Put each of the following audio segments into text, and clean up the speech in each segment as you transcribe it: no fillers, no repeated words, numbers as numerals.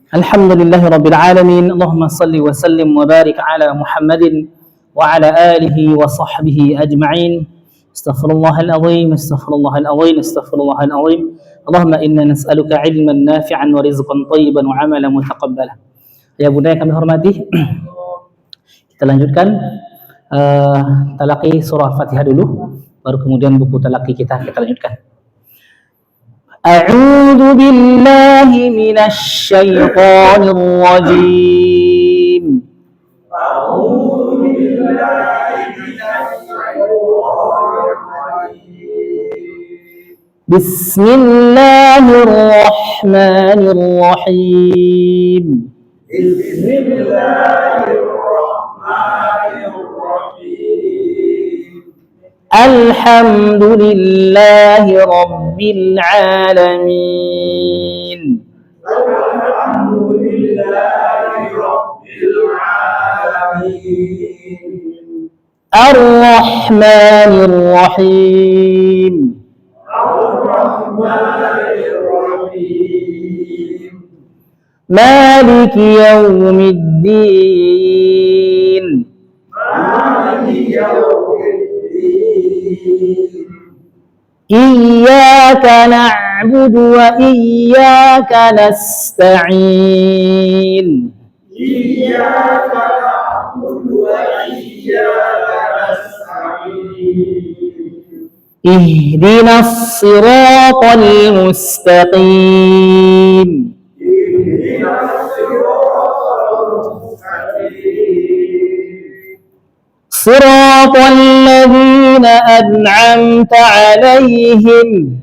Alhamdulillahi Rabbil Alamin. Allahumma salli wa sallim wa barik ala Muhammadin wa ala alihi wa sahbihi ajma'in. Astaghfirullahal azim, astaghfirullahal azim, astaghfirullahal azim. Allahumma inna nas'aluka ilman nafi'an wa rizqan thayyiban wa amalan mutaqabbala. Ya Bunda yang kami hormati, kita lanjutkan talaqi surah Al-Fatihah dulu, baru kemudian buku talaqi kita lanjutkan. A'udzu billahi minasy syaithanir rajim. A'udzu billahi minasy syaithanir rajim. Bismillahirrahmanirrahim. Bismillahirrahmanirrahim. Alhamdulillahi Rabbil Alamin. Alhamdulillahi Rabbil Alamin. Ar-Rahmanir Rahim. Ar-Rahmanir Rahim. Maliki Yawmiddin. Maliki Yawmiddin. Iyyaka na'budu wa iyyaka nasta'in. Iyyaka na'budu wa iyyaka nasta'in. Ihdinas siratal mustaqim. Ihdinas siratal mustaqim. Siratal ladzina an'amta 'alaihim.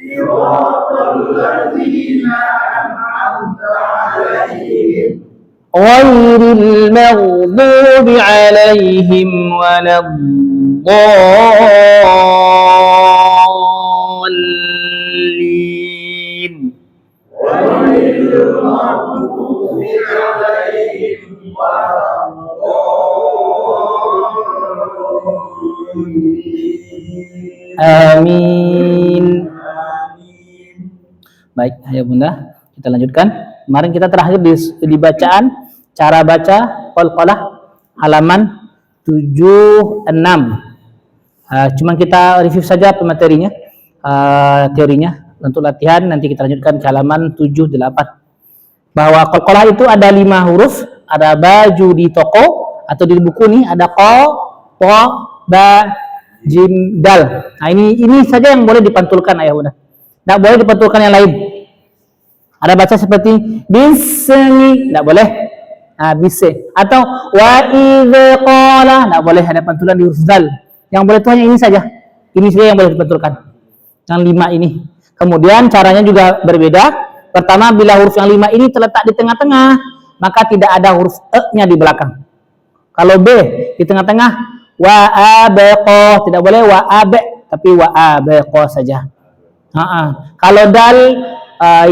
Siratal ladzina an'amta 'alaihim. Ghairil maghdubi 'alaihim waladdallin. Ghairil maghdubi 'alaihim Amin. Baik, ayo Bunda, kita lanjutkan. Kemarin kita terakhir di bacaan cara baca Qalqalah halaman 76. Cuma kita review saja pematerinya, teorinya. Untuk latihan nanti kita lanjutkan ke halaman 78. Bahwa Qalqalah itu ada 5 huruf, ada baju di toko atau di buku nih ada qa, ta, ba, jim, dal. Nah ini saja yang boleh dipantulkan ayah bunda. Tidak boleh dipantulkan yang lain. Ada baca seperti bismi, tidak boleh. Nah, bise. Atau wa idza qala, tidak boleh ada pantulan di huruf dal. Yang boleh itu hanya ini saja. Ini saja yang boleh dipantulkan. Yang 5 ini. Kemudian caranya juga berbeda. Pertama, bila huruf yang 5 ini terletak di tengah-tengah, maka tidak ada huruf e-nya di belakang. Kalau B di tengah-tengah, wa abqa, tidak boleh wa abe, tapi wa abqa saja. Kalau dal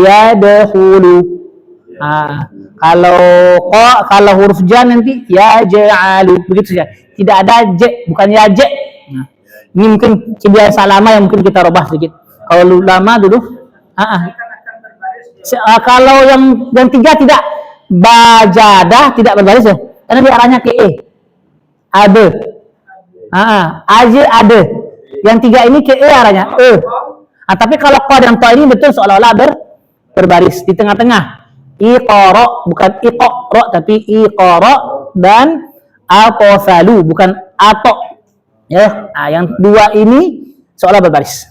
ya dahulu. Kalau huruf ja nanti ya ja'alu, begitu saja. Tidak ada j, bukan ya j. Ini mungkin kebiasaan lama yang mungkin kita rubah sedikit. Kalau lama dulu, kalau yang 3 tidak, bajadah tidak berbaris ya, karena dia arahnya ke e. Ade. Aje ade. Yang 3 ini ke e arahnya e. Tapi kalau qa dan ta ini betul seolah-olah berbaris di tengah-tengah. Iqra bukan iqra tapi iqra dan aqsalu bukan ato. Ya, yang 2 ini seolah berbaris.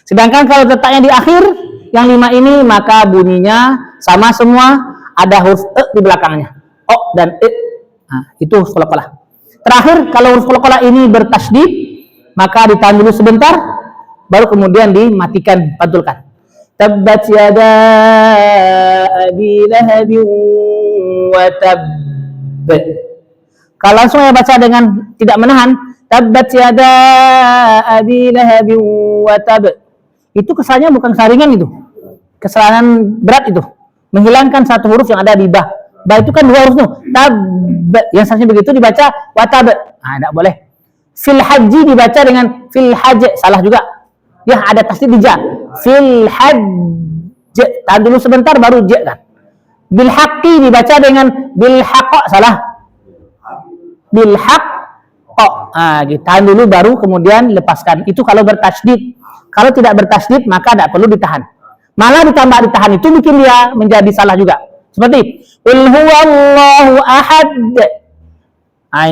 Sedangkan kalau letaknya di akhir yang 5 ini maka bunyinya sama semua, ada huruf e di belakangnya. O dan e. Itu huruf qalqalah. Terakhir, kalau huruf qalqalah ini bertasydid, maka ditahan dulu sebentar, baru kemudian dimatikan, pantulkan. Tabbat yada abi lahabin wa tabb. Kalau langsung ya baca dengan tidak menahan, tabbat yada abi lahabin wa tabb. Itu kesalahannya bukan kesaringan itu. Kesalahan berat itu. Menghilangkan satu huruf yang ada di ba. Ba itu kan 2 huruf tuh. Tab, yang seharusnya begitu dibaca watab. Tidak boleh. Fil haji dibaca dengan fil haj, salah juga. Ya ada tasdid di ja. Fil hajj. Tahan dulu sebentar baru j kan. Bil haqqi dibaca dengan bil haqq, salah. Bil haqq. Gitu. Tahan dulu baru kemudian lepaskan. Itu kalau bertasydid. Kalau tidak bertasydid maka tidak perlu ditahan. Malah ditambah ditahan itu bikin dia menjadi salah juga. Seperti qul huwallahu ahad.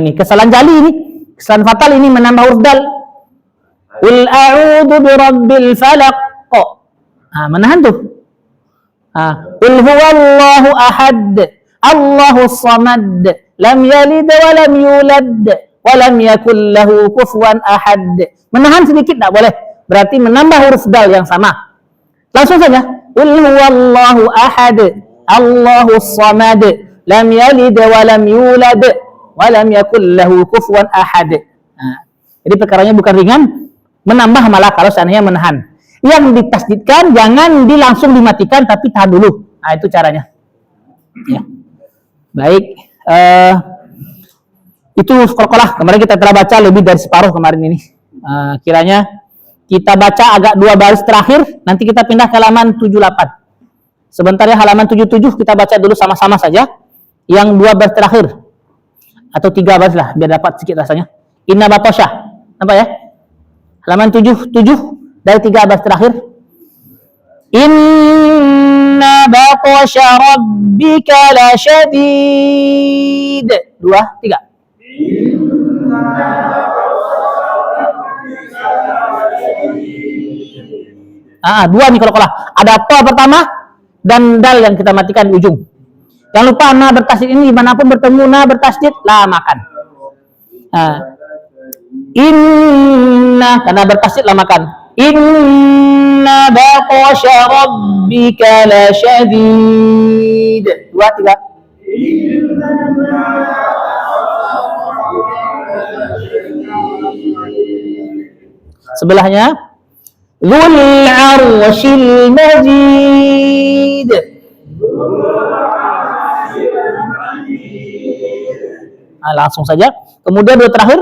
Ini kesalahan jali ini. Kesalahan fatal ini menambah huruf dal. Qul a'udzu birabbil falaq. Menahan tuh. Qul huwallahu ahad. Allahus samad. Lam yalid wa lam yulad wa lam yakul lahu kufuwan ahad. Menahan sedikit tak boleh. Berarti menambah huruf dal yang sama. Langsung saja. Qul huwallahu ahad. Allahus samad. Lam yalid wa lam yulad wa lam yakul lahu kufuwan ahad. Jadi perkaranya bukan ringan, menambah malah kalau seandainya menahan. Yang ditasdidkan jangan langsung dimatikan tapi tahan dulu. Itu caranya. Ya. Baik. Itu qalqalah. Kemarin kita telah baca lebih dari separuh kemarin ini. Kiranya kita baca agak 2 baris terakhir, nanti kita pindah ke halaman 78. Sebentar ya, halaman 77 kita baca dulu sama-sama saja. Yang 2 baris terakhir. Atau 3 baris lah, biar dapat sedikit rasanya. Inna batasya. Nampak ya? Halaman 77 dari 3 baris terakhir. Inna batasya rabbika lasyadid. 2, 3. Dua nih kalau ada to pertama dan dal yang kita matikan di ujung. Jangan lupa na bertasydid ini dimanapun bertemu na bertasydid lah makan. Inna karena bertasydid lah makan. Inna batasya rabbika lasyadid. 2, 3. Sebelahnya Dzul 'arsyil majid. Langsung saja. Kemudian 2 terakhir.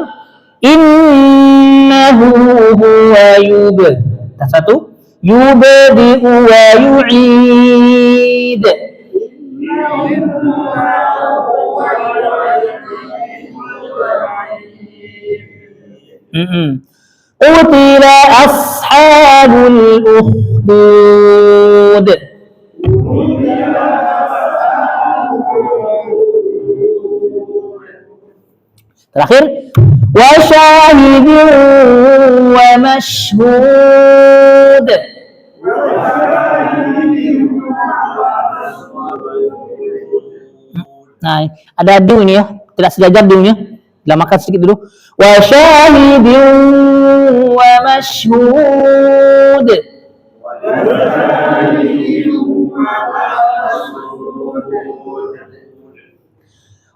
Innahu huwa yubdi. Satu. Yubdi'u wa yu'id. Qutila ashabul ukhdud. Terakhir, wa syahidin wa mashhud. Nah, ada du ini ya, tidak sejajar dunya. Lamakan sedikit dulu. Wa syahidin wa mashhud.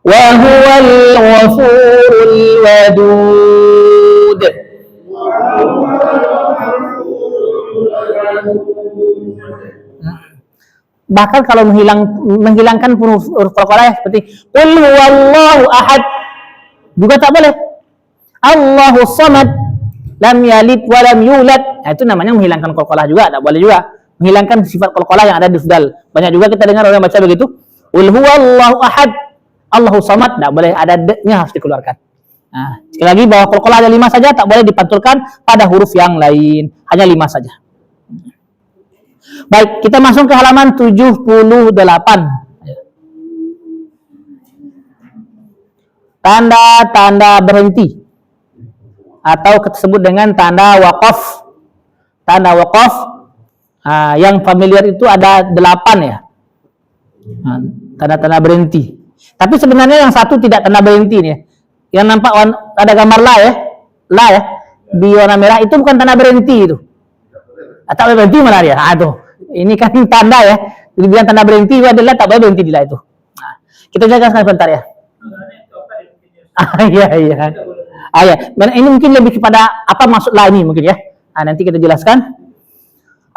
Wa huwal ghafurul wadud. Bahkan kalau menghilangkan huruf qalqalah seperti qul huwallahu ahad juga tak boleh. Allahus samad lam yalid wa lam yulad. Itu namanya menghilangkan qalqalah juga, tak boleh juga. Menghilangkan sifat qalqalah yang ada di sudal. Banyak juga kita dengar orang baca begitu. Qul huwallahu ahad. Allahus samad, tak boleh, ada d-nya harus dikeluarkan. Sekali lagi bahwa qalqalah ada 5 saja, tak boleh dipantulkan pada huruf yang lain. Hanya 5 saja. Baik, kita masuk ke halaman 78. Tanda-tanda berhenti atau disebut dengan tanda waqaf. Tanda waqaf yang familiar itu ada 8 ya. Tanda-tanda berhenti. Tapi sebenarnya yang satu tidak tanda berhenti nih. Yang nampak ada gambar la ya di warna merah itu bukan tanda berhenti itu. Atau berhenti malah ya. Ini kan tanda ya. Dibilang tanda berhenti itu adalah tak boleh berhenti di la itu. Kita jelaskan sebentar ya. Iya. Ini mungkin lebih kepada apa maksud la ini mungkin ya. Nanti kita jelaskan.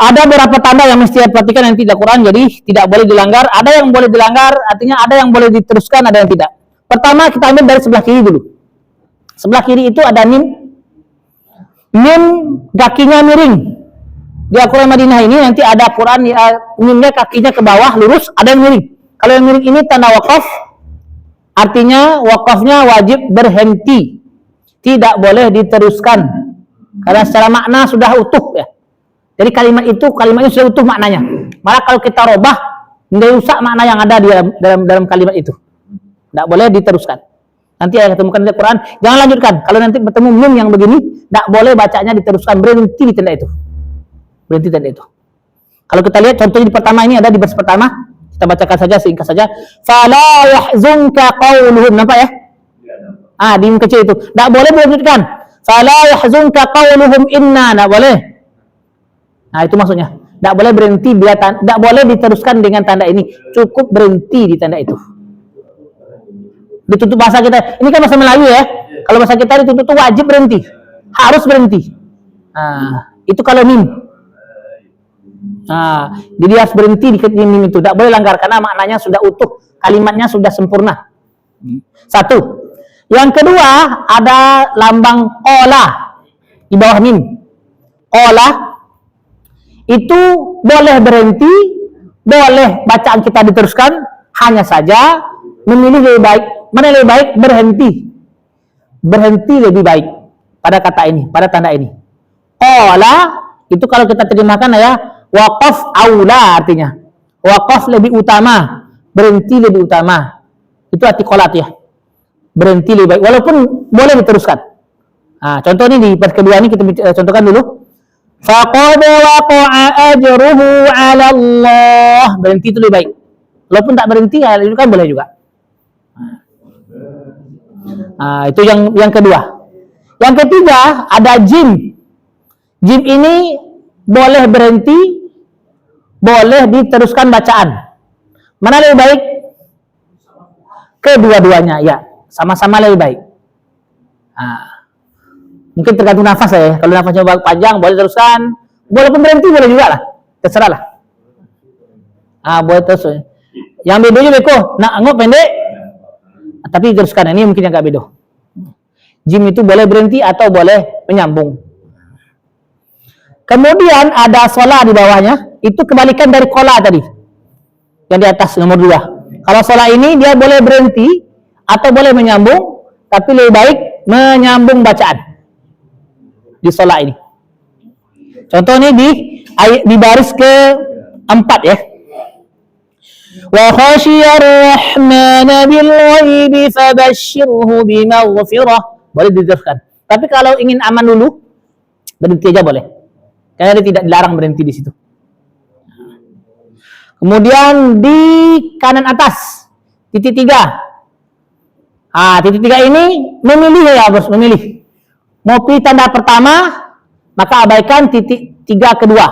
Ada beberapa tanda yang mesti diperhatikan yang tidak Quran, jadi tidak boleh dilanggar. Ada yang boleh dilanggar, artinya ada yang boleh diteruskan, ada yang tidak. Pertama kita ambil dari sebelah kiri dulu. Sebelah kiri itu ada mim. Mim kakinya miring. Di Al-Quran Madinah ini nanti ada Quran umumnya kakinya ke bawah lurus, ada yang miring. Kalau yang miring ini tanda wakaf, artinya wakafnya wajib berhenti, tidak boleh diteruskan karena secara makna sudah utuh ya. Jadi kalimatnya sudah utuh maknanya. Malah kalau kita robah, merusak makna yang ada di dalam kalimat itu. Tidak boleh diteruskan. Nanti ayat ketemukan di Quran, jangan lanjutkan. Kalau nanti bertemu mim yang begini, tidak boleh bacanya diteruskan, berhenti di tanda itu. Berhenti tanda itu. Kalau kita lihat contohnya di pertama ini ada di vers pertama, kita bacakan saja singkat saja. Fala yahzunka qauluhum, nampak ya? Di mim kecil itu. Tidak boleh dilanjutkan. Fala yahzunka qauluhum inna, tidak boleh. Nah, itu maksudnya. Tidak boleh berhenti, tidak boleh diteruskan dengan tanda ini. Cukup berhenti di tanda itu. Ditutup bahasa kita. Ini kan bahasa Melayu ya. Kalau bahasa kita ditutup itu wajib berhenti. Harus berhenti. Itu kalau mim. Jadi harus berhenti di mim itu. Tidak boleh langgar karena maknanya sudah utuh. Kalimatnya sudah sempurna. Satu. Yang kedua ada lambang qala di bawah mim. Qala itu boleh berhenti, boleh bacaan kita diteruskan, hanya saja memilih lebih baik. Mana lebih baik? Berhenti lebih baik pada kata ini, pada tanda ini. Qala itu kalau kita terjemahkan ya, waqaf aula artinya. Waqaf lebih utama, berhenti lebih utama. Itu arti qolat ya. Berhenti lebih baik, walaupun boleh diteruskan. Contoh ini di vers kedua ini kita contohkan dulu. Faqad waqa'a ajruhu 'ala Allah. Berhenti itu lebih baik. Walaupun tak berhenti ya itu kan boleh juga. Itu yang kedua. Yang ketiga ada jim. Jim ini boleh berhenti, boleh diteruskan bacaan. Mana lebih baik? Kedua-duanya ya, sama-sama lebih baik. Mungkin tergantung nafas ya. Kalau nafasnya panjang boleh teruskan, walaupun berhenti boleh juga lah, terserah lah. Boleh terus. Yang bedonya beko, nak anggap pendek, tapi teruskan. Ini mungkin yang agak bedo. Jim itu boleh berhenti atau boleh menyambung. Kemudian ada sholat di bawahnya, itu kebalikan dari kola tadi, yang di atas nomor 2. Kalau sholat ini dia boleh berhenti atau boleh menyambung, tapi lebih baik menyambung bacaan di sholat ini. Contohnya di baris ke-4 ya. Wa khasyiyar rahmana bil ghaibi fabashshirhu bimaghfirah. Boleh diteruskan. Tapi kalau ingin aman dulu, berhenti aja boleh. Karena dia tidak dilarang berhenti di situ. Kemudian di kanan atas titik 3. Titik 3 ini memilih ya, Bos, memilih. Mau pilih tanda pertama, maka abaikan titik 3 kedua.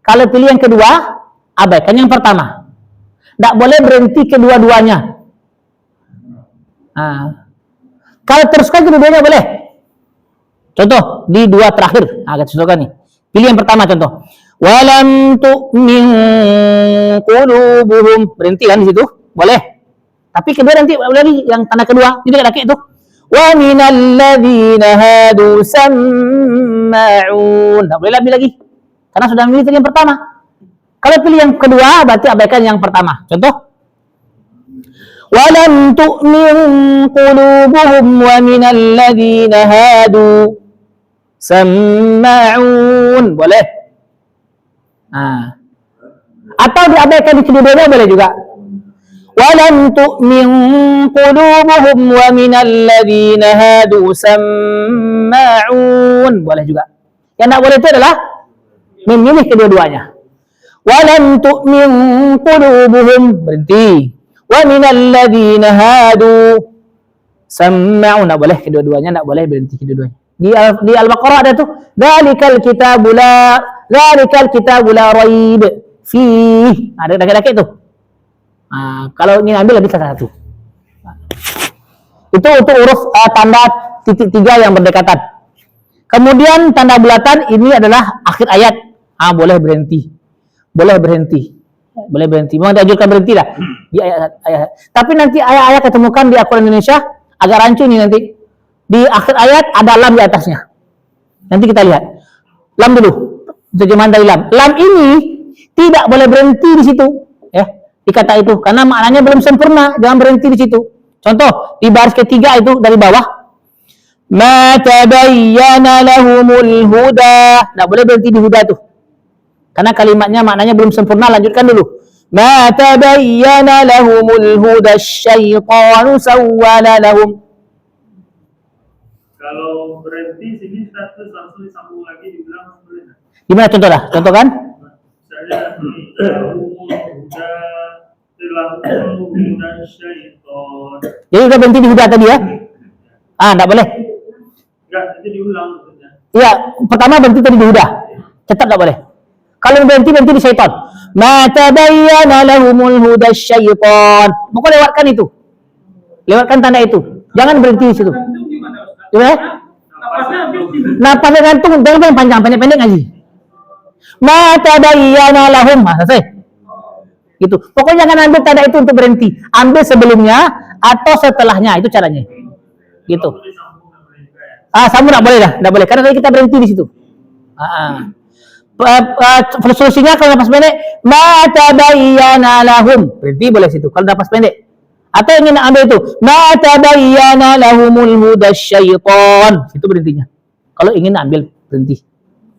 Kalau pilih yang kedua, abaikan yang pertama. Tidak boleh berhenti kedua-duanya. Kalau teruskan kedua-duanya boleh. Contoh, di 2 terakhir. Kita contohkan nih. Pilih yang pertama contoh. Walam tu'min qulubuhum. Berhenti kan di situ? Boleh. Tapi kedua nanti lagi yang tanda kedua. Ini ada itu. Wa minal ladzina hadu samma'un. Tak boleh lebih lagi. Karena sudah memilih tadi yang pertama. Kalau pilih yang kedua berarti abaikan yang pertama. Contoh. Walam tu'min qulubuhum wa minal ladzina hadu samma'un. Boleh. Atau diabaikan di kedua-duanya boleh juga. Walam tu'min qulubuhum wa minal ladzina hadu samma'un. Boleh juga. Yang tidak boleh itu adalah memilih kedua-duanya. Walam tu'min qulubuhum. Berhenti. Wa minal ladzina hadu samma'un. Tidak boleh kedua-duanya, tidak boleh berhenti kedua-duanya. Di Al-Baqarah ada tuh. Dzalikal kitabu la raib fihi. Ada daki-daki itu. Kalau ingin ambil lebih satu. Itu untuk huruf tanda titik 3 yang berdekatan. Kemudian tanda bulatan ini adalah akhir ayat. Boleh berhenti. Boleh berhenti. Memang dianjurkan berhenti lah di ayat. Tapi nanti ayat-ayat ketemukan di Al-Quran Indonesia agak rancu nih nanti. Di akhir ayat ada lam di atasnya. Nanti kita lihat. Lam dulu. Terjemahan dari lam. Lam ini tidak boleh berhenti di situ, ya, di kata itu, karena maknanya belum sempurna. Jangan berhenti di situ. Contoh di baris ketiga itu dari bawah, ma tabayyana lahumul huda. Tidak boleh berhenti di huda itu, karena kalimatnya maknanya belum sempurna. Lanjutkan dulu. Ma tabayyana lahumul huda syaitanu sawwala lahum. Kalau berhenti sini status langsung disambung lagi dibilang boleh. Gimana contoh lah? Contoh kan? Misalnya udah syaitan. Jadi udah berhenti di huda tadi ya? Enggak boleh. Enggak, itu diulang maksudnya. Iya, pertama berhenti tadi di huda. Tetap enggak boleh. Kalau berhenti di syaitan. Ma tabayyana lahumul huda syaitan. Pokoknya lewatkan itu. Lewatkan tanda itu. Jangan berhenti di situ. Gimana? Napasnya gantung, jangan panjang, pendek-pendek aja. Ma tabayyana lahum. Selesai. Gitu. Pokoknya jangan ambil tanda itu untuk berhenti. Ambil sebelumnya atau setelahnya, itu caranya. Gitu. Sambung enggak boleh dah, enggak boleh karena kita berhenti di situ. Solusinya kalau napas pendek, ma tabayyana lahum. Berhenti boleh situ kalau napas pendek. Atau ingin ambil itu, ma tabayyana lahumul huda syaitan. Itu berhentinya. Kalau ingin ambil berhenti.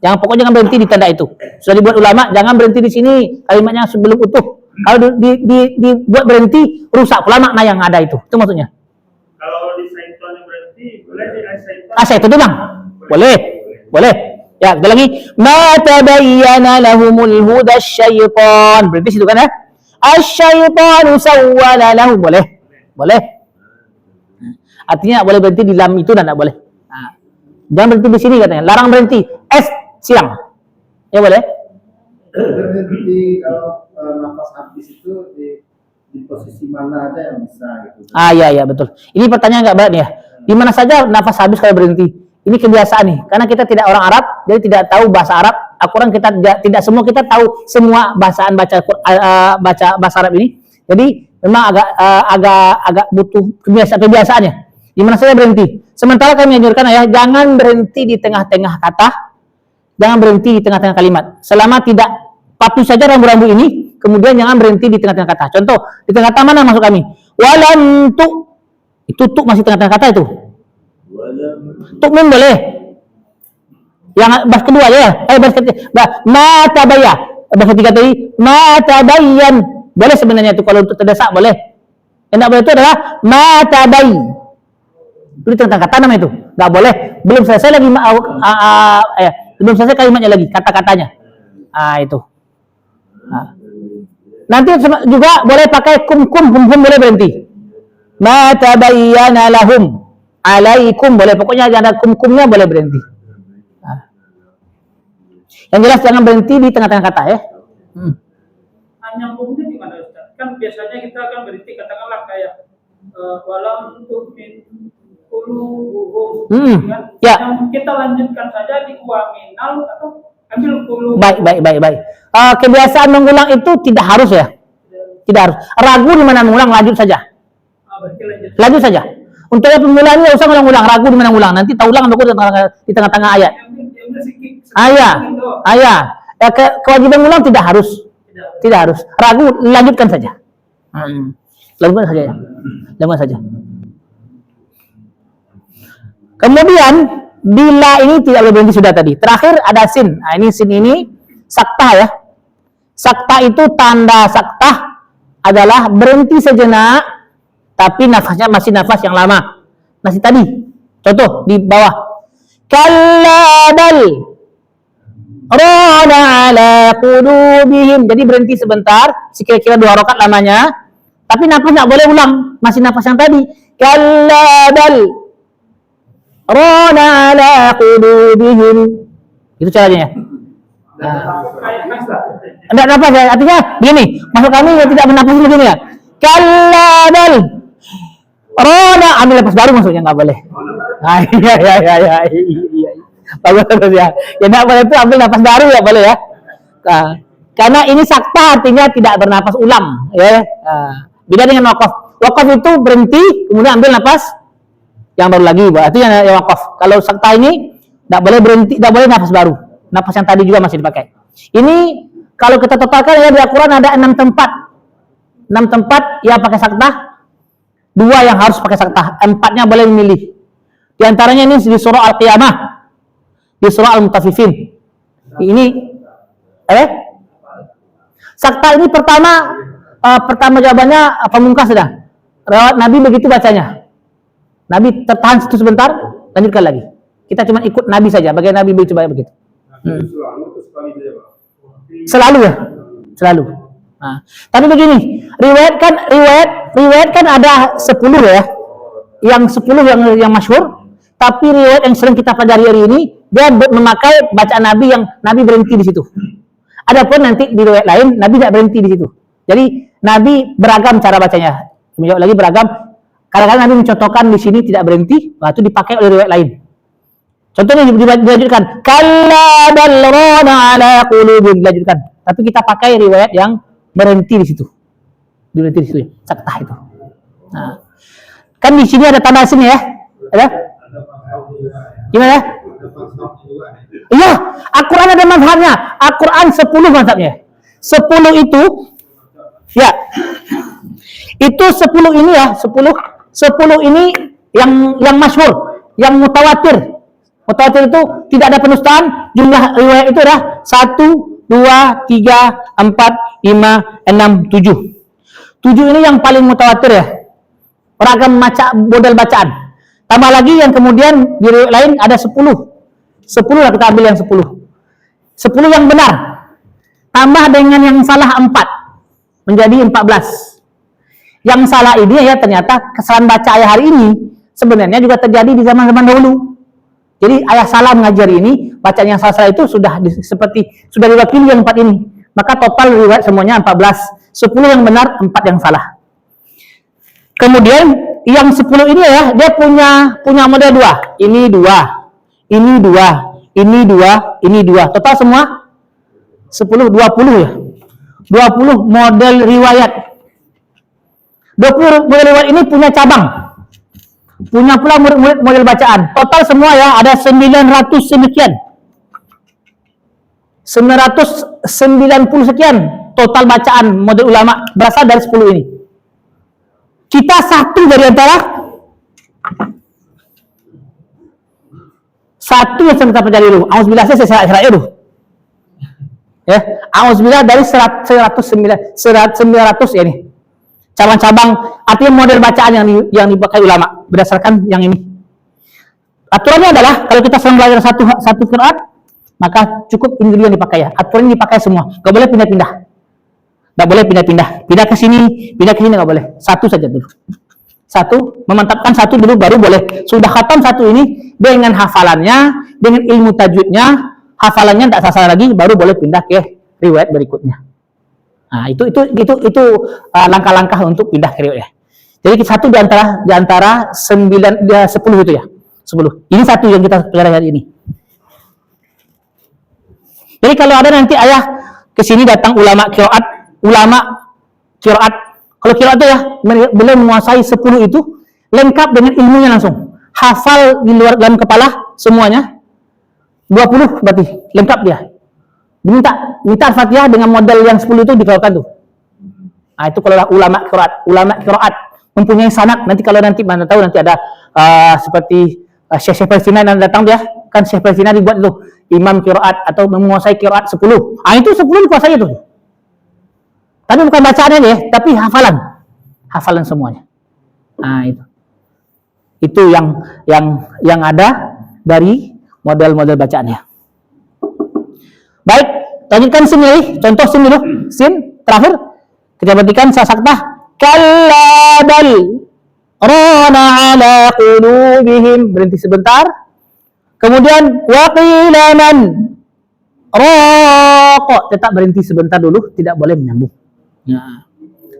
Pokoknya jangan berhenti di tanda itu. Sudah dibuat ulama, jangan berhenti di sini. Kalimatnya sebelum utuh. Kalau dibuat berhenti, rusak pula makna yang ada itu. Itu maksudnya. Kalau di syaitan yang berhenti, boleh di syaitan. Syaitan itu bang? Boleh. Boleh. Ya, ada lagi. Ma tabayyana lahumul huda syaitan. Berhenti situ kan ya? Asyaitanu sawwala lahum. Boleh. Boleh. Artinya boleh berhenti di lam itu dan tidak boleh. Jangan berhenti di sini katanya. Larang berhenti. Siang. Ya boleh. Berhenti kalau nafas habis itu di posisi mana aja yang bisa gitu. Iya betul. Ini pertanyaan nggak baik nih ya. Di mana saja nafas habis kalau berhenti. Ini kebiasaan nih. Karena kita tidak orang Arab, jadi tidak tahu bahasa Arab. Al-Quran kita tidak semua kita tahu semua bacaan baca bahasa Arab ini. Jadi memang agak butuh kebiasaannya. Di mana saja berhenti. Sementara kami anjurkan ya, jangan berhenti di tengah-tengah kata, jangan berhenti di tengah-tengah kalimat. Selama tidak patuh saja rambu-rambu ini, kemudian jangan berhenti di tengah-tengah kata. Contoh, di tengah-tengah mana masuk kami? Walam tu. Itu tu masih tengah-tengah kata itu. Tuk min boleh. Yang bahas kedua ya. Bahas ketiga. Ma tabayyan. Bahas ketiga tadi. Ma tabayyan. Boleh sebenarnya itu kalau untuk terdesak boleh. Yang tidak boleh itu adalah ma tabayyan. Itu tentang kata nama itu. Tidak boleh. Belum selesai lagi. Belum selesai kalimatnya lagi. Kata-katanya. Itu. Nanti juga boleh pakai kum boleh berhenti. Ma tabayyana lahum. Alaikum boleh, pokoknya ada kum-kumnya boleh berhenti. Yang jelas jangan berhenti di tengah-tengah kata ya. Nyambungnya di mana Ustaz? Kan biasanya kita akan berhenti katakanlah kayak walam tu'min qulubuhum. Kan? Ya. Yang kita lanjutkan saja di waminal atau ambil qulub. Baik. Kebiasaan mengulang itu tidak harus ya. Tidak harus. Ragu di mana mengulang, lanjut saja. Lanjut saja. Untuk pemulaannya usah ngulang-ulang, ragu di mana ngulang. Nanti tak ulang di tengah-tengah ayat. Kewajiban ngulang tidak harus. Tidak harus. Ragu, lanjutkan saja. Lanjutkan saja. Kemudian bila ini tidak boleh berhenti sudah tadi. Terakhir ada sin. Sin ini saktah ya. Saktah itu tanda saktah adalah berhenti sejenak. Tapi nafasnya masih nafas yang lama. Masih tadi. Contoh di bawah. Kalla bal rana ala qulubihim. Jadi berhenti sebentar, sekira-kira 2 rakaat lamanya. Tapi nafas enggak boleh ulang, masih nafas yang tadi. Kalla bal rana ala qulubihim. Itu caranya. Enggak nafas ya. Artinya begini, maksud kami yang tidak bernafas begini ya. Kalla bal Rona, ambil nafas baru maksudnya nggak boleh. Iya. Bagus ya. Ya nggak boleh itu ambil nafas baru ya boleh ya. Karena ini sakta artinya tidak bernapas ulang. Ya. Beda dengan wakaf. Wakaf itu berhenti kemudian ambil nafas yang baru lagi. Itu yang wakaf. Kalau sakta ini nggak boleh berhenti, nggak boleh nafas baru. nafas yang tadi juga masih dipakai. Ini kalau kita totalkan ya di Al-Quran ada 6 tempat. 6 tempat yang pakai saktah, 2 yang harus pakai saktah, 4-nya boleh memilih. Di antaranya ini di surah Al-Qiyamah, di surah Al-Mutaffifin. Ini saktah ini pertama jawabannya pamungkas sudah. Rawat Nabi begitu bacanya. Nabi tertahan situ sebentar, lanjutkan lagi. Kita cuma ikut Nabi saja, bagaimana Nabi coba begitu. Selalu ya, selalu. Nah, tapi begini, riwayat kan ada 10 ya. Yang 10 yang masyhur, tapi riwayat yang sering kita pelajari hari ini dia memakai bacaan Nabi yang Nabi berhenti di situ. Adapun nanti di riwayat lain Nabi tidak berhenti di situ. Jadi Nabi beragam cara bacanya. Menjawab lagi beragam. Kadang-kadang Nabi mencontohkan di sini tidak berhenti, itu dipakai oleh riwayat lain. Contohnya dilanjutkan, kalla bal rana ala qulubihim, dilanjutkan. Tapi kita pakai riwayat yang berhenti di situ. Berhenti di situ ya, saktah itu. Nah, kan di sini ada tanda sini ya. Ada? Gimana? Iya, Al-Quran ada mazhabnya. Al-Quran 10 mazhabnya. 10 itu ya. Itu 10 ini ya, 10 ini yang masyhur, yang mutawatir. Mutawatir itu tidak ada penustaan, jumlah riwayat itu adalah 1, 2, 3, 4, 5, 6, 7. 7 ini yang paling mutawatir ya. Beragam model bacaan. Tambah lagi yang kemudian di riwayat lain ada 10. 10 lah kita ambil yang 10. 10 yang benar. Tambah dengan yang salah 4. Menjadi 14. Yang salah ini ya ternyata kesalahan baca ayah hari ini sebenarnya juga terjadi di zaman-zaman dahulu. Jadi ayah salah mengajar ini, bacaan yang salah itu sudah diwakili yang 4 ini. Maka total riwayat semuanya 14. 10 yang benar, 4 yang salah. Kemudian yang 10 ini ya, dia punya model 2. Ini 2. Ini 2. Ini 2. Ini 2. Total semua 10, 20 ya. 20 model riwayat. 20 model riwayat ini punya cabang. Punya pula murid-murid model bacaan. Total semua ya ada 900 sekian. 990 sekian total bacaan model ulama berasal dari 10 ini. Kita satu dari antara satu yang kita pelajari dulu. Auzubillah saya salah dulu. Ya, auzubillah dari 900 ya ini. Cabang-cabang artinya model bacaan yang dipakai ulama berdasarkan yang ini. Aturannya adalah kalau kita sedang belajar satu qiraat, maka cukup ini dulu yang dipakai ya. Aturan ini dipakai semua. Enggak boleh pindah-pindah. Enggak boleh pindah-pindah. Pindah ke sini enggak boleh. Satu saja dulu. Satu, memantapkan satu dulu baru boleh. Sudah khatam satu ini dengan hafalannya, dengan ilmu tajwidnya, hafalannya tidak salah lagi baru boleh pindah ke riwayat berikutnya. Nah, itu langkah-langkah untuk pindah ke riwayat. Jadi satu di antara 10 itu ya. 10. Ini satu yang kita pelajari hari ini. Jadi kalau ada nanti ayah ke sini datang ulama qiraat. Kalau qiraat itu ya, beliau menguasai 10 itu lengkap dengan ilmunya langsung. Hafal di luar dalam kepala semuanya. 20 berarti lengkap dia. Minta Al-Fatihah dengan model yang 10 itu dikeluarkan tuh. Nah, itu kalau ulama qiraat mempunyai sanad. Nanti kalau mana tahu nanti ada seperti Syekh Palestina yang datang dia, kan Syekh Palestina dibuat itu imam qiraat atau menguasai qiraat 10. Ah itu 10 dikuasai itu. Tapi bukan bacaannya ya, tapi hafalan semuanya. Nah itu. Itu yang ada dari model-model bacaannya. Baik, lanjutkan sin ini. Contoh sin dulu. Sin terakhir kita perhatikan saktah. Kalla bal rana ala qulubihim, berhenti sebentar. Kemudian waqila man raqa, tetap berhenti sebentar dulu, tidak boleh menyambung. Nah,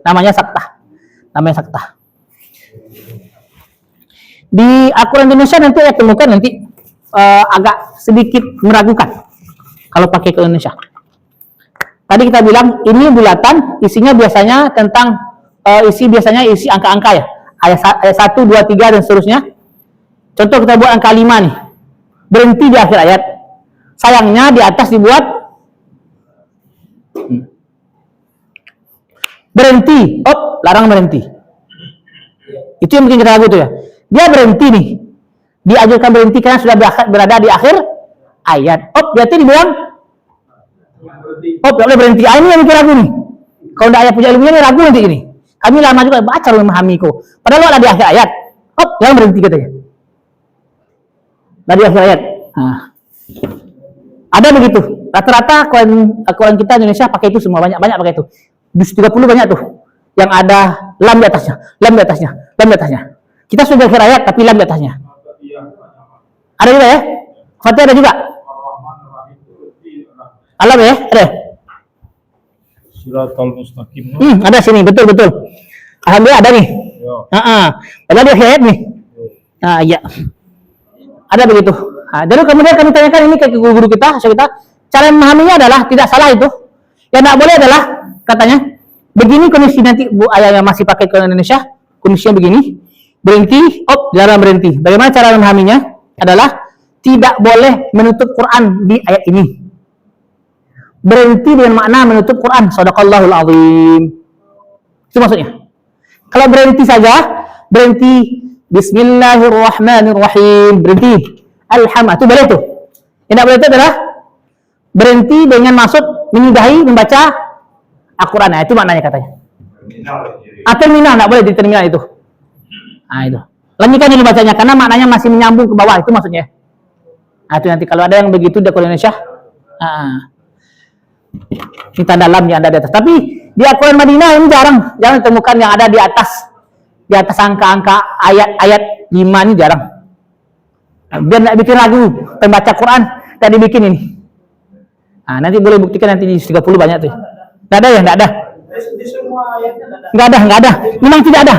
namanya saktah. Di Al-Quran Indonesia nanti ya temukan nanti agak sedikit meragukan kalau pakai ke Indonesia. Tadi kita bilang ini bulatan, isinya biasanya tentang isi angka-angka ya. Ayat 1, 2, 3 dan seterusnya. Contoh kita buat angka 5 nih. Berhenti di akhir ayat. Sayangnya di atas dibuat berhenti. Larang berhenti. Itu yang bikin kita ragu tuh ya. Dia berhenti nih. Diajarkan berhenti karena sudah berada di akhir ayat. Berarti dibilang tidak boleh berhenti. Ini yang bikin ragu nih. Kalau tidak ayat punya ilmunya ini ragu nanti ini. Kami lama juga baca memahami kok. Padahal ada di akhir ayat. Jangan berhenti katanya. Dari akhir ayat. Nah. Ada begitu. Rata-rata Al-Quran kita Indonesia pakai itu semua, banyak pakai itu. 30 banyak tuh. Yang ada lam di atasnya, lam di atasnya, lam di atasnya. Kita sudah akhir ayat tapi lam di atasnya. Ada juga ya? Fatihah ada juga. Alam ya? Ada. Siratal mustaqim. Ada sini, betul. Alhamdulillah ada nih. Ada di akhir ayat nih. Iya. Ada begitu. Jadi kemudian kami tanyakan ini ke guru kita, cara memahaminya adalah tidak salah itu. Yang tidak boleh adalah katanya begini kondisi nanti Bu Ayah yang masih pakai Quran Indonesia, kondisinya begini, berhenti, jarang berhenti. Bagaimana cara memahaminya? Adalah tidak boleh menutup Quran di ayat ini. Berhenti dengan makna menutup Quran. Shadaqallahul azim. Itu maksudnya. Kalau berhenti saja, berhenti Bismillahirrahmanirrahim, berhenti. Alhamdulillah, itu boleh tuh. Yang tidak boleh itu adalah berhenti dengan maksud menyudahi membaca Al-Quran. Itu maknanya katanya. Terminal, tidak boleh di terminal itu. Itu. Lanjutkan dulu bacanya, karena maknanya masih menyambung ke bawah, itu maksudnya. Itu nanti kalau ada yang begitu di Al-Quran Indonesia, ini tanda lam yang ada di atas. Tapi di Al-Quran Madinah ini jarang ditemukan yang ada di atas angka-angka ayat 5 ini jarang. Biar tidak bikin ragu pembaca Quran, tidak dibikin ini. Nanti boleh buktikan nanti di 30 banyak tuh. Tidak ada ya? Tidak ada. Di semua ayatnya Nggak ada. Memang tidak ada.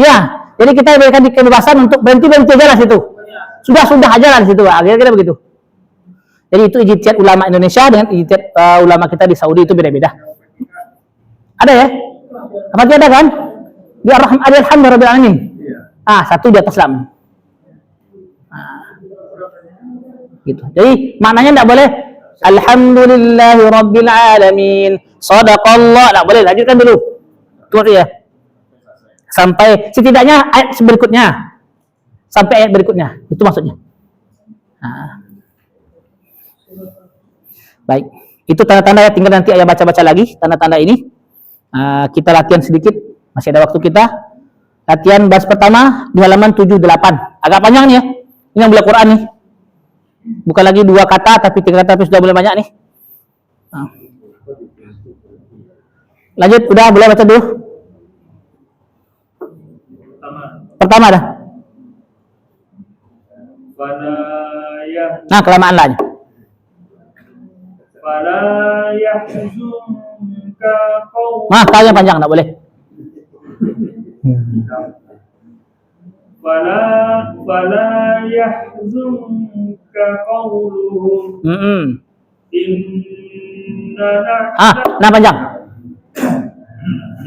Ya, jadi kita berikan kebebasan untuk berhenti aja lah situ. Sudah aja lah situ. Kira-kira begitu. Jadi itu ijtihad ulama Indonesia dengan ijtihad ulama kita di Saudi itu beda-beda. Ada ya? Apa tidak ada kan? Di Alhamdulillah Rabbil Alamin. Satu di atas lam. Gitu. Jadi maknanya tidak boleh Alhamdulillahi Rabbil Alamin. Shadaqallah. Tidak boleh. Lanjutkan dulu. Tunggu ya. Sampai setidaknya ayat berikutnya. Sampai ayat berikutnya. Itu maksudnya. Baik. Itu tanda-tanda ya. Tinggal nanti ayah baca-baca lagi tanda-tanda ini. Kita latihan sedikit. Masih ada waktu kita. Latihan bahas pertama di halaman 78. Agak panjang nih ya. Ini yang bela Quran nih. Bukan lagi 2 kata tapi 3 kata, tapi sudah mulai banyak nih. Lanjut, udah boleh baca dulu. Pertama dah. Kelamaan lah. Kayaknya panjang, enggak boleh. Fala yahzunka qawluhum inna panjang.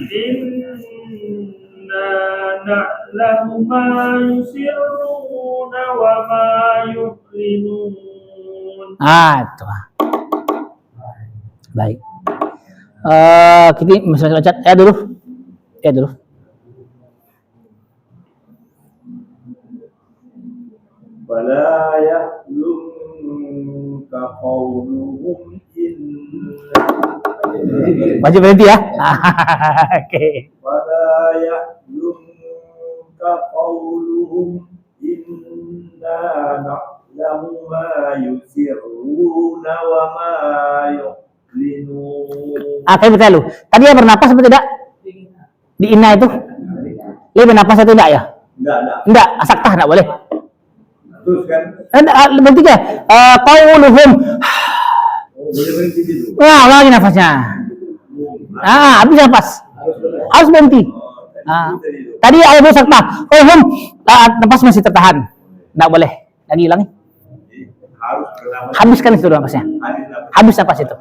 Inna na'lamu ma yusirruna wa ma yu'linun. Itu. Baik. Kita masih baca ya dulu. Wala yahlunka qawluhum Baca berhenti ya. Oke. Wala yahlunka qawluhum inna na'lamu ma yusirruna wa ma yu'linun. Kayak betul. Tadi ya bernapas atau tidak? Di inna itu. Dia bernapas atau tidak ya? Enggak, saktah enggak boleh. Terus kan? Berarti ya, qauluhum. Lagi nafasnya. Habis nafas. Harus berhenti. Tadi ayat saktah. Qauluhum, nafas masih tertahan. Enggak boleh. Lagi ulangi. Habiskan itu nafasnya. Habis nafas itu.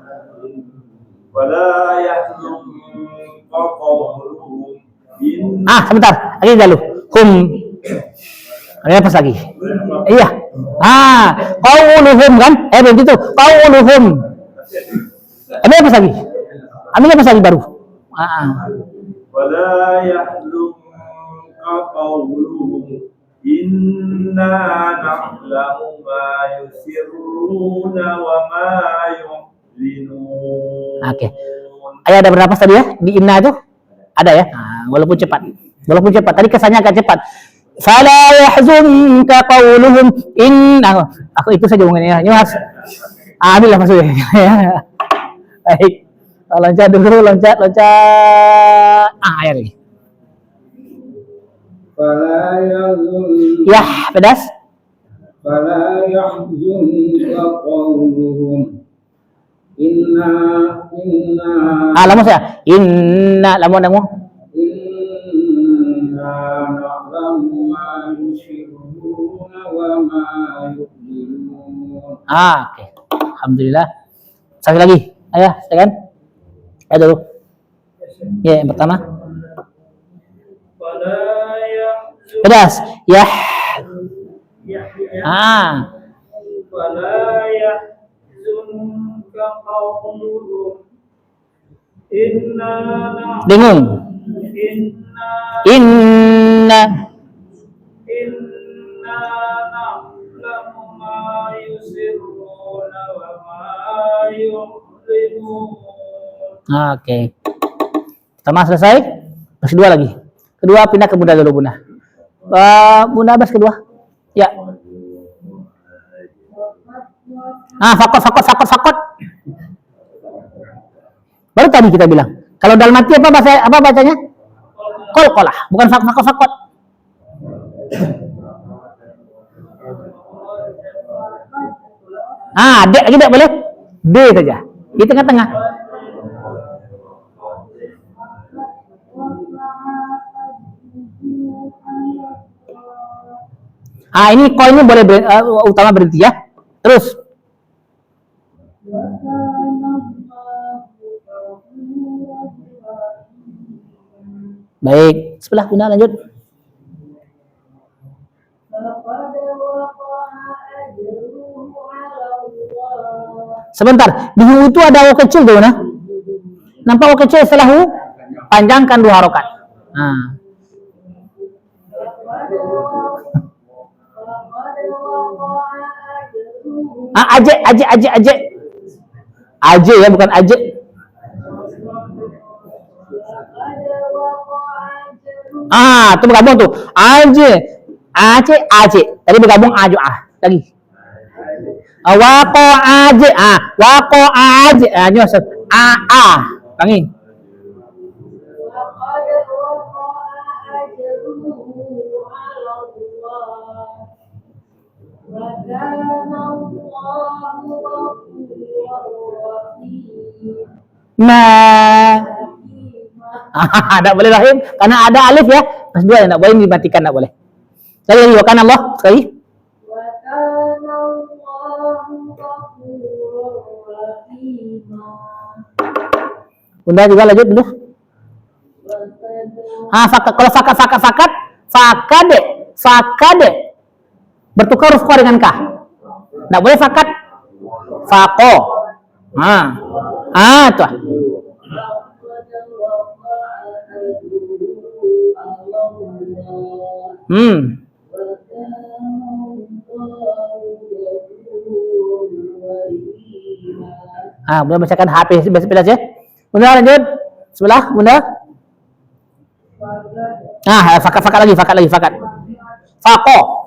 Wala yahlunka qawluhum. Sebentar. Lagi dulu. Ada apa lagi? Iya. Qauluhum kan? Begitu. Qauluhum. Ada apa lagi? Ambil apa lagi baru? ولا يحزنك قولهم إنا نعلم ما يسرون وما يعلنون. Oke. Ayat ada berapa tadi ya? Di inna itu? Ada ya? Walaupun cepat. Tadi kesannya agak cepat. Fala yahzunka qauluhum inna. Aku itu saja ngomongnya. Ini Mas. Ambil lah maksudnya. Baik. Loncat dulu, loncat. Ayat lagi. Fala yahzun Ya, pedas. fala yahzunka qawluhum inna Lamun saya. Inna lamun na'lamu ma yusirruna wa ma yu'linun. Oke. Alhamdulillah. Sekali lagi. Ayah, silakan. Ayo dulu. Ya, yang pertama. Wala yahzun Pedas. Ya. Wala yahzunka qawluhum inna Dengung. Inna na'lamu ma yusirruna wa ma yu'linun. Oke. Pertama selesai. Bahas kedua lagi. Kedua pindah ke Bunda dulu, Bunda. Bunda bahas kedua. Ya. Fakot. Baru tadi kita bilang. Kalau dalam mati apa bacanya? Qalqalah, bukan fakot. D lagi tidak boleh. D saja. Di tengah-tengah. Ini koinnya boleh utama berhenti ya. Terus. Baik, sebelah Bunda lanjut. Sebentar, di hu itu ada hu kecil tuh, nah. Nampak hu kecil setelah hu? Panjangkan 2 harokat. Aje ya, bukan aje. Itu bergabung tuh. Aje. Tadi bergabung aju lagi. Waqo aje. Ini maksud Tangi. Tidak boleh rahim karena ada alif ya. Pas 2 tidak boleh dimatikan, tidak boleh. Lagi wa kana Allah sekali. Bunda juga lanjut dulu. Kalau fakade bertukar huruf ko dengan kah. Tidak boleh fakat. Fako. Tuh. Bunda bacakan HP belas ya. Bunda lanjut. Sebelah Bunda. Fakat lagi. Fako.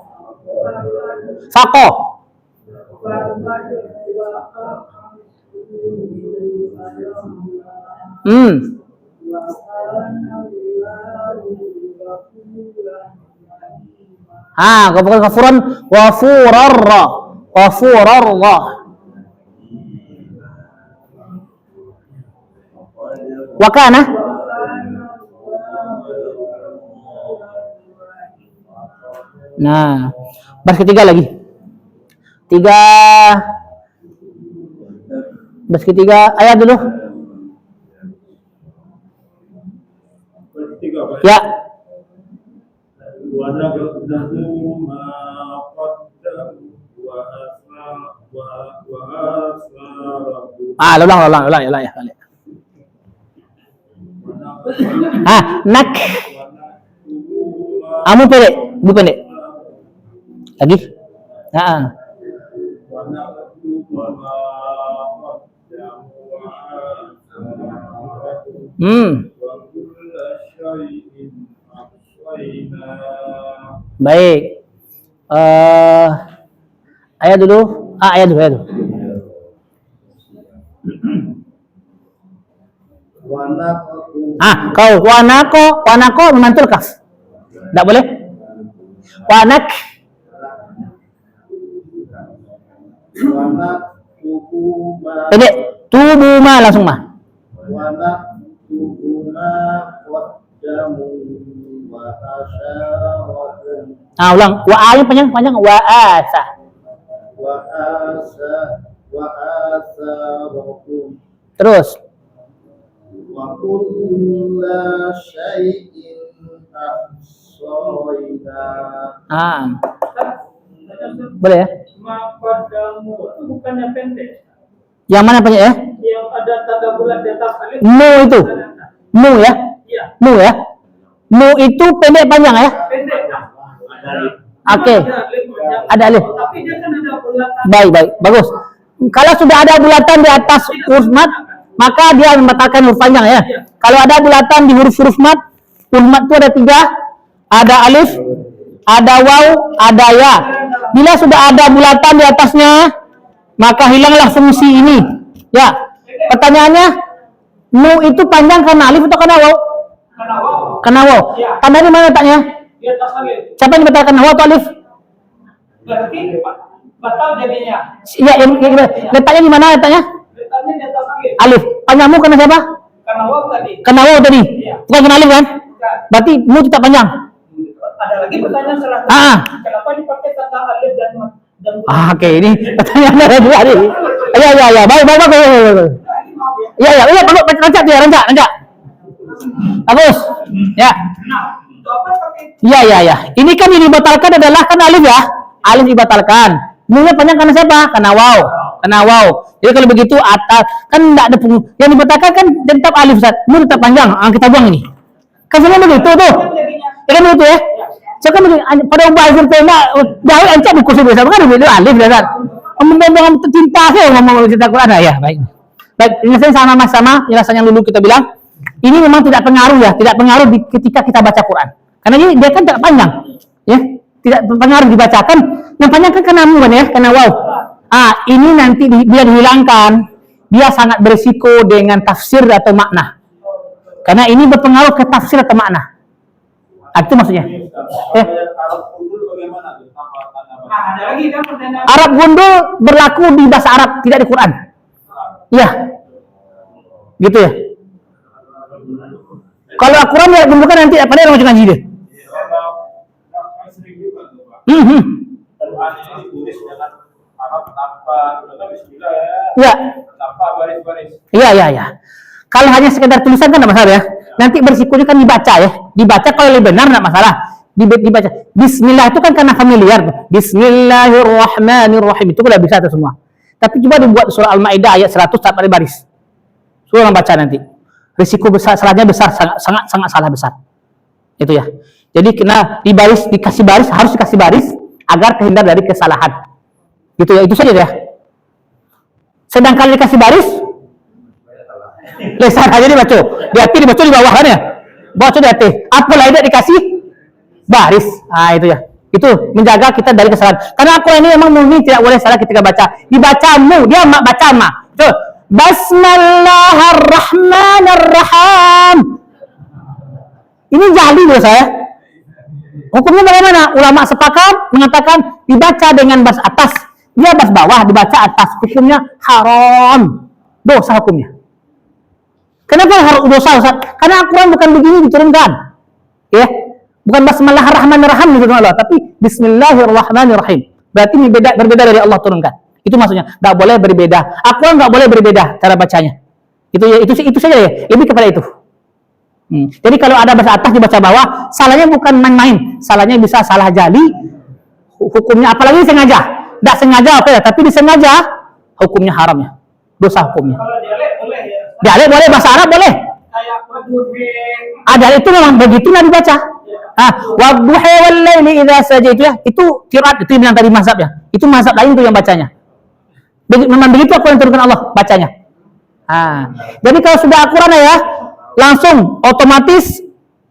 Ghafurarra. Wakana. Nah, baris ketiga lagi. Baris ketiga ayat dulu. Ya. ونبذوا ما قدموا وآثارهم ulang ya. Nak. Amu pendek, bu pendek. Lagi. ونبذوا ما قدموا وآثارهم وكل شيء أحصيناه. Baik. Ayat dulu. Ayat dulu. Kau wanako memantul kaf. Tidak boleh. Wanak. Pendek. Tubuma langsung mah. Ulang. Wa panjang wa asa. Terus. Wa kulla syai'in ahsayna. Boleh ya? Maqaddamu itu bukannya pendek. Yang mana panjang ya? Yang ada tanda bulat di atas alif. Mu itu. Mu ya? Iya. Mu ya? Mu itu pendek panjang ya? Pendek. Oke. Ada alif. Tapi dia kan ada bulatan. Baik, bagus. Kalau sudah ada bulatan di atas huruf mat, maka dia membatalkan huruf panjang ya. Kalau ada bulatan di huruf mat, huruf mat itu ada 3, ada alif, ada waw, ada ya. Bila sudah ada bulatan di atasnya, maka hilanglah fungsi ini. Ya. Pertanyaannya, mu itu panjang karena alif atau karena waw? Karena waw. Tanda di mana letaknya? Di atas alif. Siapa yang dibatalkan, waw atau alif? Berarti batal jadinya. Iya, letaknya di mana letaknya? Letaknya di atas alif. Alif. Panjangmu karena siapa? Karena waw tadi. Karena waw tadi. Iya. Bukan karena alif kan? Berarti mu tetap panjang. Ada lagi pertanyaan selanjutnya. Kenapa dipakai tanda alif dan Oke, ini pertanyaan ada dua nih. Ya. Baik. Ya. Rancak dia, rancak. Bagus. Ya. Nah, untuk apa pakai? Ya. Ini kan yang dibatalkan adalah kan alif ya. Alif dibatalkan. Mu-nya panjang karena siapa? Karena waw. Jadi kalau begitu atas kan enggak ada yang dibatalkan kan tetap alif Ustaz. Mu tetap panjang. Kita buang ini. Kan semua begitu tuh. Ya kan begitu ya? Sekarang pada ubah alif tema jauh ancak buku biasa kan begitu alif ya kan. Ngomong cinta saya ngomong cinta Quran ya. Baik, ini saya sama penjelasan yang dulu kita bilang. Ini memang tidak pengaruh ketika kita baca Quran. Karena ini dia kan tidak panjang. Ya, tidak pengaruh dibacakan. Yang panjang kan karena mu kan ya, karena waw. Ini nanti dia dihilangkan. Dia sangat berisiko dengan tafsir atau makna. Karena ini berpengaruh ke tafsir atau makna. Itu maksudnya. Ada lagi kan pertanyaan. Arab gundul berlaku di bahasa Arab, tidak di Quran. Iya. Gitu ya. Kalau Al-Quran ya gundul kan nanti apa dia orang ngaji dia. Ya. Iya. Kalau hanya sekedar tulisan kan tidak masalah ya. Nanti berisikonya kan dibaca ya. Dibaca kalau lebih benar tidak masalah. Dibaca. Bismillah itu kan karena familiar. Bismillahirrahmanirrahim. Itu sudah bisa itu semua. Tapi coba dibuat surah Al-Maidah ayat 100 sampai baris. Suruh baca nanti. Risiko besar, salahnya besar, sangat salah besar. Itu ya. Jadi kena dikasih baris, harus dikasih baris agar terhindar dari kesalahan. Gitu ya. Itu saja ya. Sedangkan dikasih baris, lesan aja dibaca. Di hati dibaca di bawah kan ya. Baca di hati. Apalah tidak dikasih baris. Itu ya. Itu menjaga kita dari kesalahan. Karena Al-Quran ini memang murni tidak boleh salah ketika baca. Dibacamu, dia baca ma. Itu. Bismillahirrahmanirrahim. Ini jali menurut saya. Hukumnya bagaimana? Ulama sepakat mengatakan dibaca dengan bas atas. Dia bas bawah, dibaca atas. Hukumnya haram. Dosa hukumnya. Kenapa harus dosa Ustaz? Karena Al-Quran bukan begini diturunkan. Ya. Bukan Bismillahirrahmanirrahim diturunkan Allah, tapi Bismillahirrahmanirrahim. Berarti berbeda dari Allah turunkan. Itu maksudnya. Enggak boleh berbeda. Al-Quran enggak boleh berbeda cara bacanya. Itu saja ya. Lebih kepada itu. Jadi kalau ada baca atas dibaca bawah, salahnya bukan main-main, salahnya bisa salah jali, hukumnya apalagi sengaja, tidak sengaja apa ya, tapi disengaja, hukumnya haramnya, dosa hukumnya. Kalau dialek boleh ya. Dialek boleh, bahasa Arab boleh. Kayak waduhe. Ada itu memang begitulah dibaca. Wadduha wal laili idza saja itu qiraat itu yang tadi mazhab ya. Itu mazhab lain tuh yang bacanya. Memang begitu apa yang turunkan Allah bacanya. Jadi kalau sudah Al-Quran ya, langsung otomatis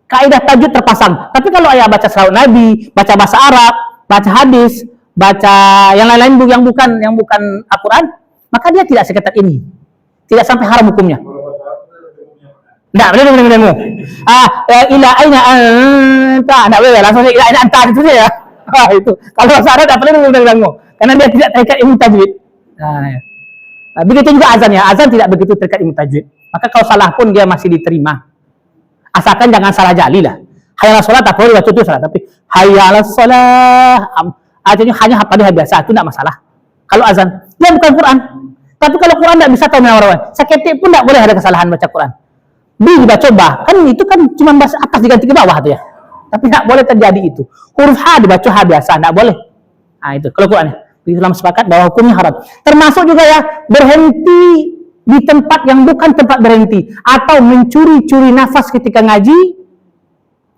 kaidah tajwid terpasang. Tapi kalau ayah baca salawat Nabi, baca bahasa Arab, baca hadis, baca yang lain-lain yang bukan Al-Quran, maka dia tidak seketat ini. Tidak sampai haram hukumnya. Enggak, benar. Ila aina anta, enggak boleh langsung ila aina anta itu ya. Itu. Kalau bahasa Arab enggak boleh dengar-dengar. Karena dia tidak terikat ilmu tajwid. Begitu juga azan ya. Azan tidak begitu terikat ilmu tajwid. Maka kalau salah pun dia masih diterima. Asalkan jangan salah jali lah. Hayya 'alas shalah tak boleh baca itu salah, tapi hayya 'alas shalah artinya hanya pada biasa itu enggak masalah. Kalau azan, dia bukan Quran. Tapi kalau Quran enggak bisa tahu orang. Seketik pun enggak boleh ada kesalahan baca Quran. Dibaca coba, kan itu kan cuma bahasa atas diganti ke bawah tuh ya. Tapi enggak boleh terjadi itu. Huruf H dibaca H biasa, enggak boleh. Itu kalau Quran. Islam sepakat bahwa hukumnya haram. Termasuk juga ya berhenti di tempat yang bukan tempat berhenti atau mencuri-curi nafas ketika ngaji.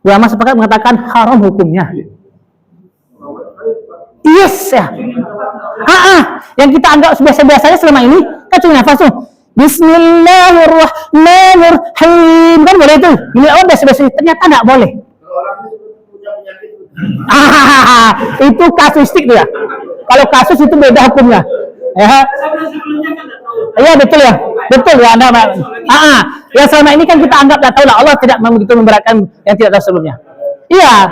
Ulama sepakat mengatakan haram hukumnya. Yes ya. Yang kita anggap biasa-biasanya selama ini kan curi nafas tuh. Bismillahirrahmanirrahim kan boleh itu. Ini awal biasa-biasa ternyata enggak boleh. Itu kasuistik tuh ya. Kalau kasus itu beda hukumnya. Ya. Iya betul ya. Betul ya Anda. Ya selama ini kan kita anggap enggak tahu lah, Allah tidak begitu memberatkan yang tidak tahu sebelumnya. Iya.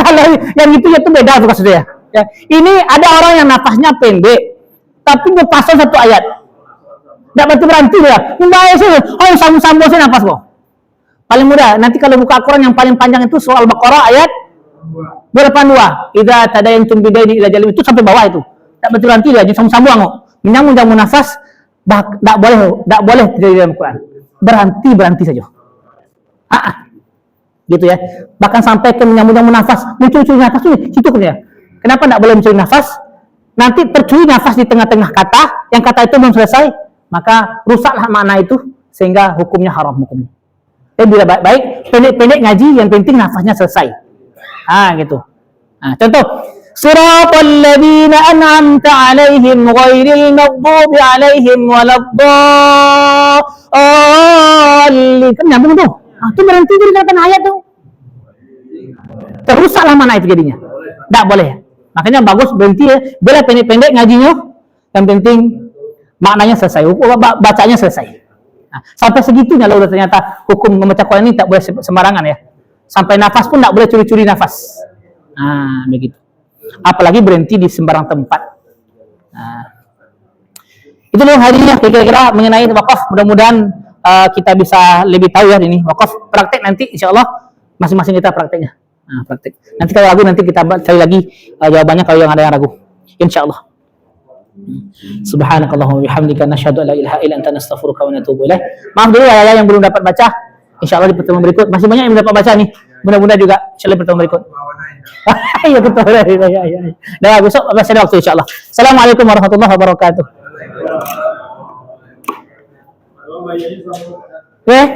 Kalau yang itu beda tuh kasusnya. Ya. Ini ada orang yang nafasnya pendek tapi ngepasang satu ayat. Tidak berhenti ya. Membayar sih. Oh, sambung-sambung sih nafas kok. Paling mudah. Nanti kalau buka Al-Quran yang paling panjang itu surah Al-Baqarah ayat 82. Idza tadayantum bidaini ila jalim itu sampai bawah itu. Tak berhenti dia, sambung-sambung kok. Menyambung nafas tidak boleh terjadi dalam Quran. Berhenti saja. Gitu ya. Bahkan sampai ke menyambung nafas, mencuri nafas itu ya. Kenapa tidak boleh mencuri nafas? Nanti tercuri nafas di tengah-tengah kata, yang kata itu belum selesai, maka rusaklah makna itu sehingga hukumnya haram hukumnya. Bila baik pendek-pendek ngaji yang penting nafasnya selesai. Gitu. Contoh siratal ladzina an'amta 'alaihim ghairil maghdubi 'alaihim waladdallin. Kan nyambung tuh. Itu berhenti dari kata ayat tuh. Terusaklah makna itu jadinya. Enggak boleh. Makanya bagus berhenti ya. Bila pendek-pendek ngajinya, yang penting maknanya selesai, bacanya selesai. Sampai segitunya loh ternyata hukum membaca Quran ini tak boleh sembarangan ya. Sampai nafas pun tak boleh curi-curi nafas. Begitu. Apalagi berhenti di sembarang tempat. Itu loh hari ini kira-kira mengenai wakaf. Mudah-mudahan kita bisa lebih tahu ya ini wakaf. Praktek nanti insya Allah masing-masing kita prakteknya. Praktek. Nanti kalau ragu nanti kita cari lagi jawabannya kalau yang ada yang ragu. Insya Allah. Subhanakallahumma bihamdika nasyhadu an la ilaha illa anta nastaghfiruka wa natubu ilaik. Maaf dulu ya yang belum dapat baca. Insyaallah di pertemuan berikut masih banyak yang dapat baca nih. Mudah-mudahan juga insyaallah di pertemuan berikut. Iya betul. Ya. Dah besok masih ada waktu insyaallah. Assalamualaikum warahmatullahi wabarakatuh. Iya.